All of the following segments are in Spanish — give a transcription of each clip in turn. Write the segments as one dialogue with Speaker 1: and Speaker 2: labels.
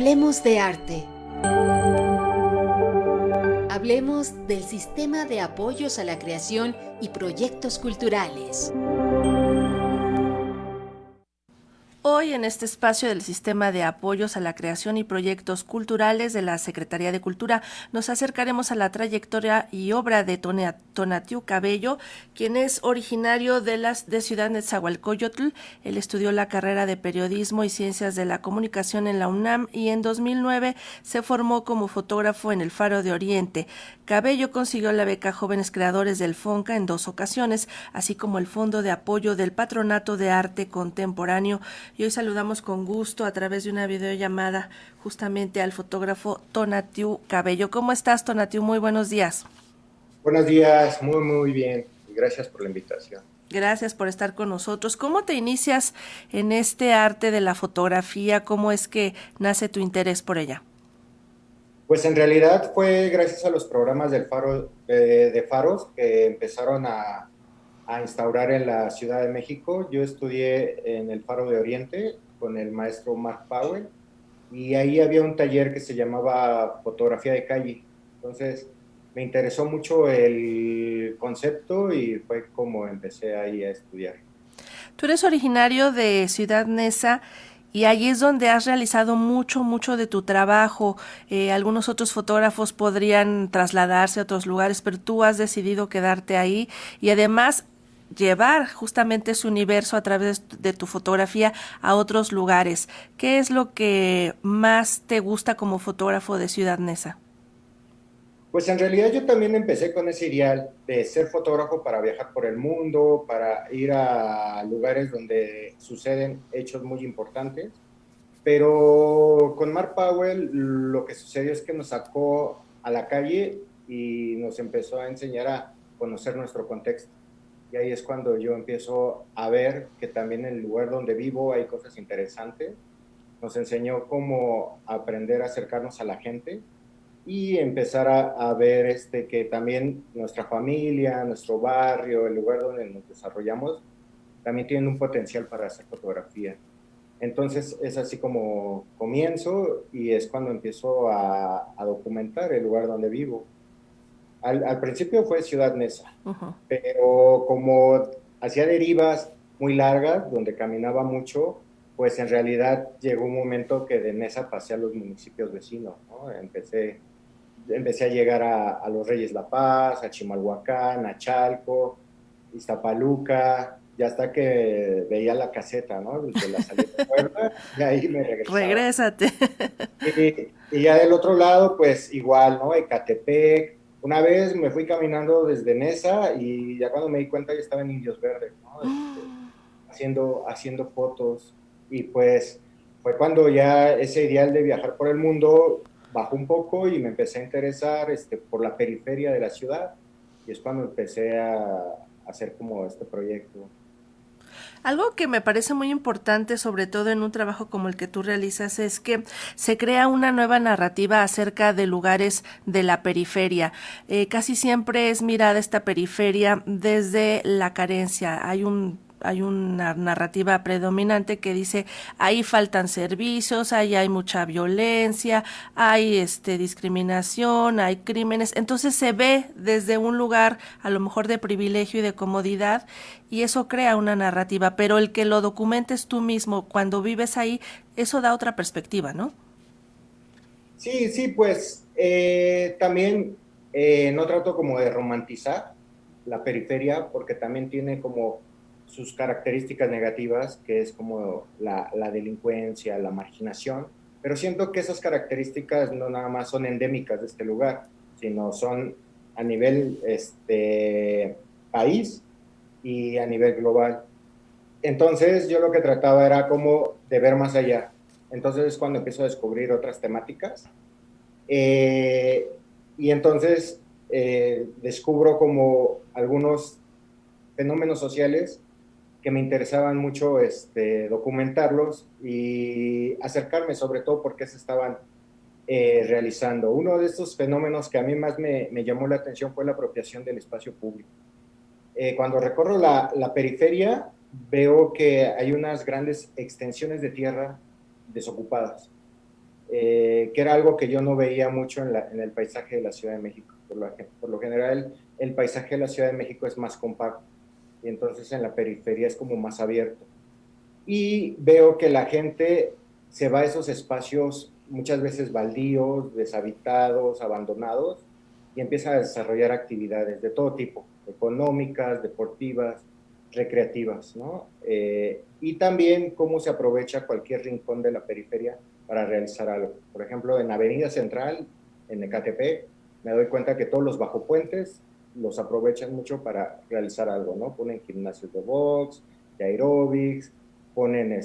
Speaker 1: Hablemos de arte. Hablemos del sistema de apoyos a la creación y proyectos culturales.
Speaker 2: Hoy en este espacio del Sistema de Apoyos a la Creación y Proyectos Culturales de la Secretaría de Cultura nos acercaremos a la trayectoria y obra de Tonatiuh Cabello, quien es originario de Ciudad Nezahualcóyotl. Él estudió la carrera de Periodismo y Ciencias de la Comunicación en la UNAM y en 2009 se formó como fotógrafo en el Faro de Oriente. Cabello consiguió la beca Jóvenes Creadores del FONCA en 2 ocasiones, así como el Fondo de Apoyo del Patronato de Arte Contemporáneo. Y hoy saludamos con gusto a través de una videollamada justamente al fotógrafo Tonatiuh Cabello. ¿Cómo estás, Tonatiuh? Muy buenos días.
Speaker 3: Buenos días, muy bien. Gracias por la invitación.
Speaker 2: Gracias por estar con nosotros. ¿Cómo te inicias en este arte de la fotografía? ¿Cómo es que nace tu interés por ella?
Speaker 3: Pues en realidad fue gracias a los programas del Faro, de Faros que empezaron a instaurar en la Ciudad de México. Yo estudié en el Faro de Oriente con el maestro Mark Powell y ahí había un taller que se llamaba fotografía de calle. Entonces me interesó mucho el concepto y fue como empecé ahí a estudiar.
Speaker 2: Tú eres originario de Ciudad Neza y ahí es donde has realizado mucho de tu trabajo. Algunos otros fotógrafos podrían trasladarse a otros lugares, pero tú has decidido quedarte ahí y además llevar justamente ese universo a través de tu fotografía a otros lugares. ¿Qué es lo que más te gusta como fotógrafo de Ciudad Neza?
Speaker 3: Pues en realidad yo también empecé con ese ideal de ser fotógrafo para viajar por el mundo, para ir a lugares donde suceden hechos muy importantes, pero con Mark Powell lo que sucedió es que nos sacó a la calle y nos empezó a enseñar a conocer nuestro contexto. Y ahí es cuando yo empiezo a ver que también en el lugar donde vivo hay cosas interesantes. Nos enseñó cómo aprender a acercarnos a la gente y empezar a ver que también nuestra familia, nuestro barrio, el lugar donde nos desarrollamos, también tienen un potencial para hacer fotografía. Entonces es así como comienzo y es cuando empiezo a documentar el lugar donde vivo. Al principio fue Ciudad Neza, pero como hacía derivas muy largas, donde caminaba mucho, pues en realidad llegó un momento que de Neza pasé a los municipios vecinos, ¿no? Empecé a llegar a Los Reyes La Paz, a Chimalhuacán, a Chalco, Iztapaluca, ya hasta que veía la caseta, ¿no? De la salida de Puebla, y ahí me regresaba.
Speaker 2: Regrésate.
Speaker 3: Y ya del otro lado, pues igual, ¿no? Ecatepec. Una vez me fui caminando desde Nesa y ya cuando me di cuenta ya estaba en Indios Verdes, ¿no? Haciendo fotos. Y pues fue cuando ya ese ideal de viajar por el mundo bajó un poco y me empecé a interesar por la periferia de la ciudad. Y es cuando empecé a hacer como este proyecto.
Speaker 2: Algo que me parece muy importante, sobre todo en un trabajo como el que tú realizas, es que se crea una nueva narrativa acerca de lugares de la periferia. Casi siempre es mirada esta periferia desde la carencia. Hay una narrativa predominante que dice ahí faltan servicios, ahí hay mucha violencia, hay discriminación, hay crímenes, entonces se ve desde un lugar a lo mejor de privilegio y de comodidad y eso crea una narrativa, pero el que lo documentes tú mismo cuando vives ahí, eso da otra perspectiva, ¿no?
Speaker 3: Sí, pues también no trato como de romantizar la periferia porque también tiene como sus características negativas, que es como la delincuencia, la marginación, pero siento que esas características no nada más son endémicas de este lugar, sino son a nivel país y a nivel global. Entonces yo lo que trataba era como de ver más allá. Entonces es cuando empiezo a descubrir otras temáticas eh, y entonces descubro como algunos fenómenos sociales que me interesaban mucho documentarlos y acercarme sobre todo porque se estaban realizando. Uno de estos fenómenos que a mí más me llamó la atención fue la apropiación del espacio público. Cuando recorro la periferia veo que hay unas grandes extensiones de tierra desocupadas. que era algo que yo no veía mucho en el paisaje de la Ciudad de México. Por lo general, el paisaje de la Ciudad de México es más compacto y entonces en la periferia es como más abierto. Y veo que la gente se va a esos espacios muchas veces baldíos, deshabitados, abandonados, y empieza a desarrollar actividades de todo tipo, económicas, deportivas, recreativas, ¿no? Y también cómo se aprovecha cualquier rincón de la periferia para realizar algo. Por ejemplo, en Avenida Central, en Ecatepec, me doy cuenta que todos los bajopuentes los aprovechan mucho para realizar algo, ¿no? Ponen gimnasios de box, de aeróbics, ponen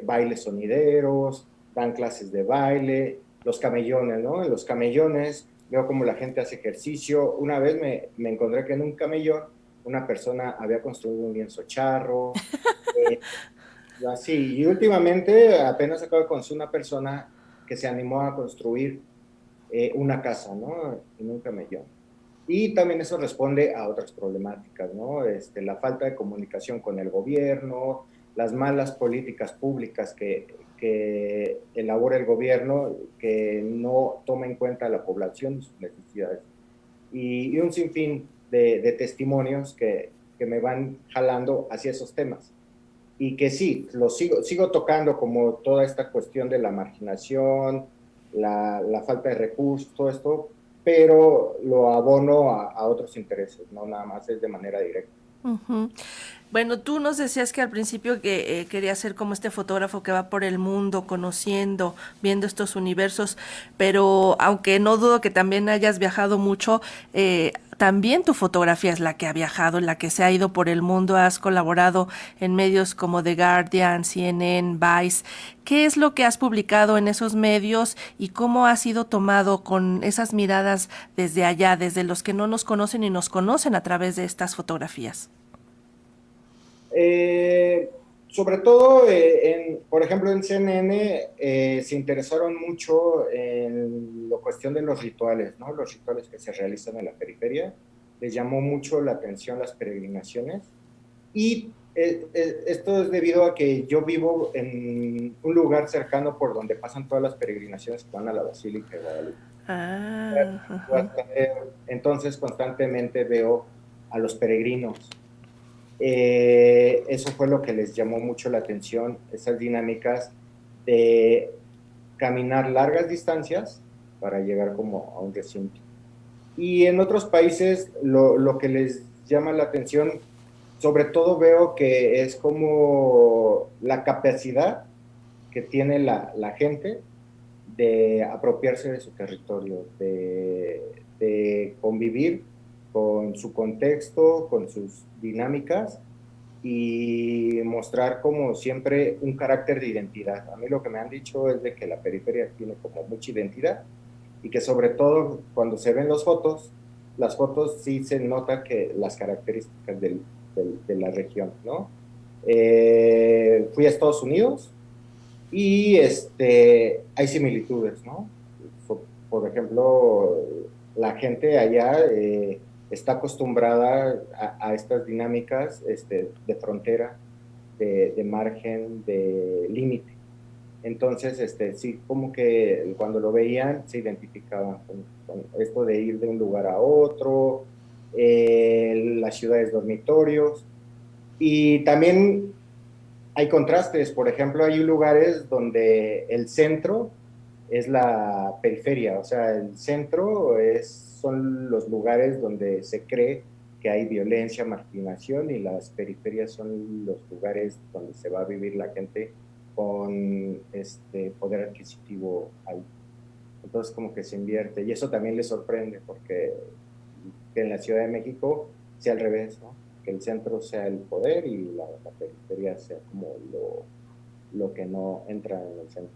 Speaker 3: bailes sonideros, dan clases de baile, los camellones, ¿no? En los camellones veo como la gente hace ejercicio. Una vez me encontré que en un camellón una persona había construido un lienzo charro, eh, así, y últimamente apenas acabo de conocer una persona que se animó a construir una casa, ¿no? En un camellón. Y también eso responde a otras problemáticas, ¿no? La falta de comunicación con el gobierno, las malas políticas públicas que elabora el gobierno, que no toma en cuenta a la población y sus necesidades. Y un sinfín de testimonios que me van jalando hacia esos temas. Y que sí, los sigo tocando como toda esta cuestión de la marginación, la falta de recursos, todo esto, pero lo abono a otros intereses, no nada más es de manera directa.
Speaker 2: Uh-huh. Bueno, tú nos decías que al principio que querías ser como este fotógrafo que va por el mundo, conociendo, viendo estos universos, pero aunque no dudo que también hayas viajado mucho, también tu fotografía es la que ha viajado, la que se ha ido por el mundo, has colaborado en medios como The Guardian, CNN, Vice. ¿Qué es lo que has publicado en esos medios y cómo ha sido tomado con esas miradas desde allá, desde los que no nos conocen y nos conocen a través de estas fotografías?
Speaker 3: Eh, Sobre todo, por ejemplo, en CNN se interesaron mucho en la cuestión de los rituales, ¿no? Los rituales que se realizan en la periferia. Les llamó mucho la atención las peregrinaciones. Y esto es debido a que yo vivo en un lugar cercano por donde pasan todas las peregrinaciones que van a la Basílica de Guadalupe.
Speaker 2: Ah, ajá.
Speaker 3: Entonces, constantemente veo a los peregrinos. Eso fue lo que les llamó mucho la atención, esas dinámicas de caminar largas distancias para llegar como a un recinto. Y en otros países lo que les llama la atención, sobre todo veo que es como la capacidad que tiene la gente de apropiarse de su territorio, de convivir con su contexto, con sus dinámicas y mostrar como siempre un carácter de identidad. A mí lo que me han dicho es de que la periferia tiene como mucha identidad y que sobre todo cuando se ven las fotos sí se nota que las características de la región, ¿no? Fui a Estados Unidos y hay similitudes, ¿no? Por ejemplo, la gente allá está acostumbrada a estas dinámicas de frontera, de margen, de límite. Entonces, sí, como que cuando lo veían se identificaban con esto de ir de un lugar a otro, las ciudades dormitorios, y también hay contrastes. Por ejemplo, hay lugares donde el centro es la periferia, o sea, el centro son los lugares donde se cree que hay violencia, marginación, y las periferias son los lugares donde se va a vivir la gente con poder adquisitivo alto. Entonces como que se invierte, y eso también les sorprende, porque que en la Ciudad de México sea al revés, ¿no? Que el centro sea el poder y la periferia sea como lo que no entra en el centro.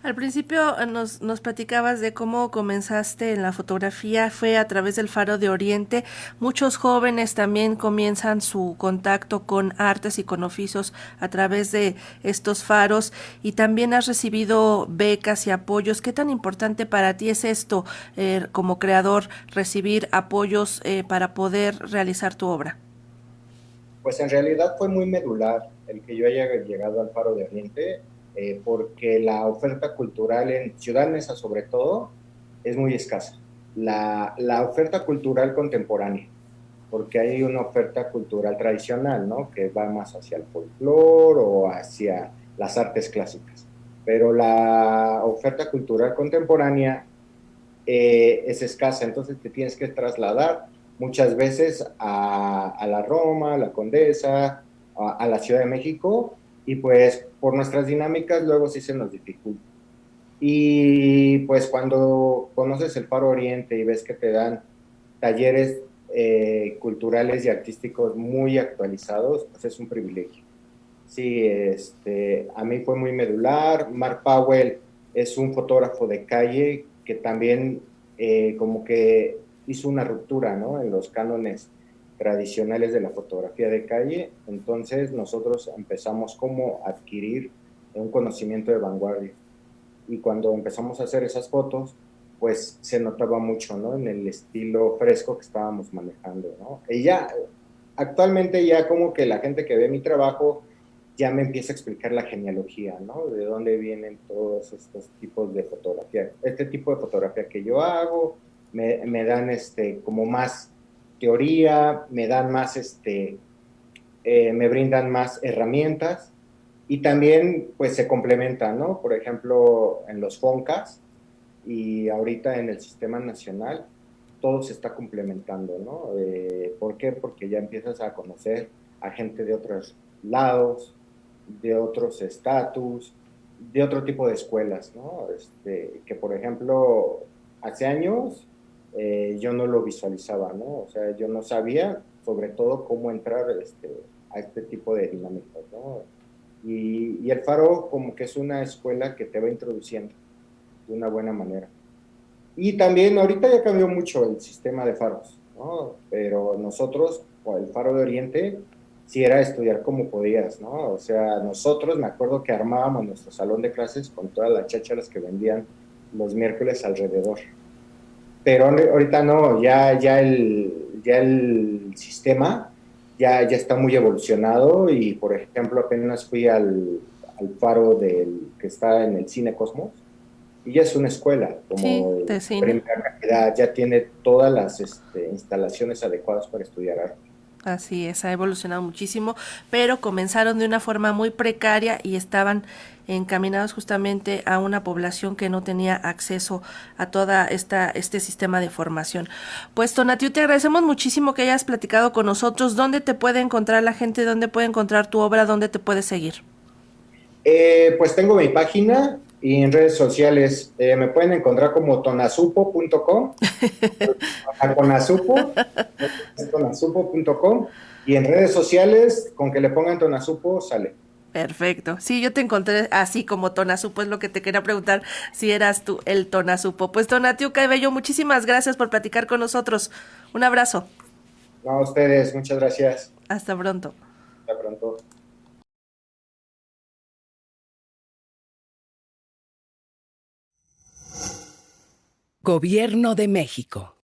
Speaker 2: Al principio nos platicabas de cómo comenzaste en la fotografía, fue a través del Faro de Oriente. Muchos jóvenes también comienzan su contacto con artes y con oficios a través de estos faros, y también has recibido becas y apoyos. ¿Qué tan importante para ti es esto, como creador, recibir apoyos para poder realizar tu obra?
Speaker 3: Pues en realidad fue muy medular el que yo haya llegado al Faro de Oriente. porque la oferta cultural en Ciudad Neza sobre todo es muy escasa. La oferta cultural contemporánea, porque hay una oferta cultural tradicional, ¿no? Que va más hacia el folclore o hacia las artes clásicas. Pero la oferta cultural contemporánea es escasa, entonces te tienes que trasladar muchas veces a la Roma, a la Condesa, a la Ciudad de México, y pues por nuestras dinámicas luego sí se nos dificulta. Y pues cuando conoces el Faro Oriente y ves que te dan talleres culturales y artísticos muy actualizados, pues es un privilegio. Sí, a mí fue muy medular. Mark Powell es un fotógrafo de calle que también como que hizo una ruptura, ¿no? En los cánones tradicionales de la fotografía de calle. Entonces nosotros empezamos como a adquirir un conocimiento de vanguardia. Y cuando empezamos a hacer esas fotos, pues se notaba mucho, ¿no? En el estilo fresco que estábamos manejando, ¿no? Y ya, actualmente ya como que la gente que ve mi trabajo ya me empieza a explicar la genealogía, ¿no? De dónde vienen todos estos tipos de fotografía. Este tipo de fotografía que yo hago, me dan como más teoría, me dan más, me brindan más herramientas y también pues se complementan, ¿no? Por ejemplo, en los FONCAS y ahorita en el Sistema Nacional, todo se está complementando, ¿no? ¿Por qué? Porque ya empiezas a conocer a gente de otros lados, de otros estatus, de otro tipo de escuelas, ¿no? Que por ejemplo, hace años yo no lo visualizaba, ¿no? O sea, yo no sabía sobre todo cómo entrar a este tipo de dinámicas, ¿no? Y el Faro como que es una escuela que te va introduciendo de una buena manera. Y también ahorita ya cambió mucho el sistema de faros, ¿no? Pero nosotros, o el Faro de Oriente, sí era estudiar como podías, ¿no? O sea, nosotros me acuerdo que armábamos nuestro salón de clases con todas las chácharas que vendían los miércoles alrededor. Pero ahorita no, ya el sistema ya está muy evolucionado y, por ejemplo, apenas fui al faro que está en el Cine Cosmos y ya es una escuela,
Speaker 2: Sí,
Speaker 3: como
Speaker 2: de
Speaker 3: de
Speaker 2: cine.
Speaker 3: primera calidad, ya tiene todas las instalaciones adecuadas para estudiar arte.
Speaker 2: Así es, ha evolucionado muchísimo, pero comenzaron de una forma muy precaria y estaban encaminados justamente a una población que no tenía acceso a toda este sistema de formación. Pues Tonatiuh, te agradecemos muchísimo que hayas platicado con nosotros. ¿Dónde te puede encontrar la gente? ¿Dónde puede encontrar tu obra? ¿Dónde te puede seguir?
Speaker 3: Pues tengo mi página y en redes sociales me pueden encontrar como tonazupo.com, tonazupo, tonazupo.com y en redes sociales con que le pongan Tonazupo sale.
Speaker 2: Perfecto. Sí, yo te encontré así como Tonasupo, es lo que te quería preguntar si eras tú el Tonasupo. Pues Tonatiuh Cabello, muchísimas gracias por platicar con nosotros. Un abrazo.
Speaker 3: No, a ustedes, muchas gracias.
Speaker 2: Hasta pronto.
Speaker 3: Hasta pronto.
Speaker 4: Gobierno de México.